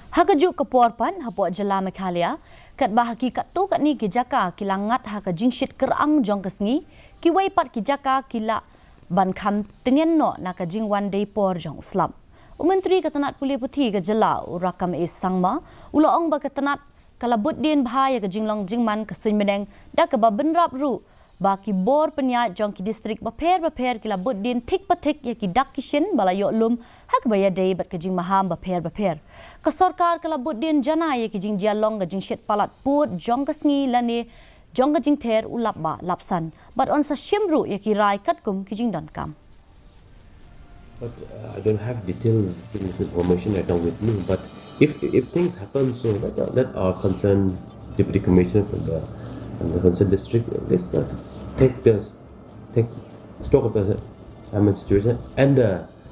Hakajuk keporpan hapok Jylla Meghalaya kat bahaki kat tu kat ni kijaka kilangat haka jingshit kerang jong kesngi kiwai pat kijaka kila ban kham tengen no naka jingwan dei por jong Islam. Menteri Ketanat Pulih Putih ke Jylla urakam sangma uloong ba ketanat kala Buddien bahaya ke jinglong jingman ke Suiñ Bneng da ke ba benrap ru ba ki bor penyat jong ki distrik baper kila Buddien tik patik ya ki dak kishin bala yo lum hak baya dei bat ke jing maham baper ke Sorkar kala Buddien jana ya ki jing jialong ke jing shet palat put jong ke sngi lane jong ke jing ter ulap ba lapsan bat on sa shimru ya ki rai kat kum ki jing don kam. But I don't have details in this information right now with me. But if things happen, so let our concerned deputy commissioner from the concerned district let's take stock of the situation and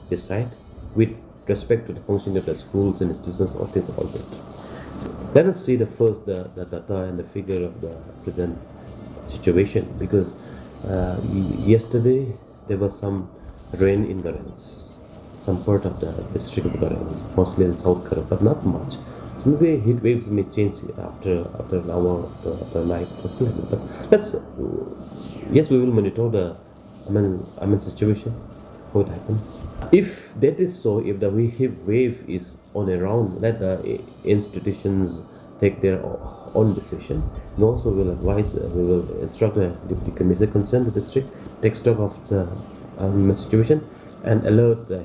decide with respect to the functioning of the schools and institutions of this all that. Let us see the data and the figure of the present situation, because yesterday there was some rain in Garens, some part of the district of Garens, mostly in Sorkar, but not much. So maybe heat waves may change after an hour after night. But yes, we will monitor the situation, how it happens. If that is so, if the heat wave is on around, let the institutions take their own decision. And also we will instruct the deputy commissioner concerned the district, take stock of the situation and alert the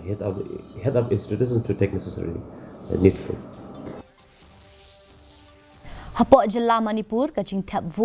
head of institutions to take necessary needful. Hapok Jylla Manipur ka jing tap vote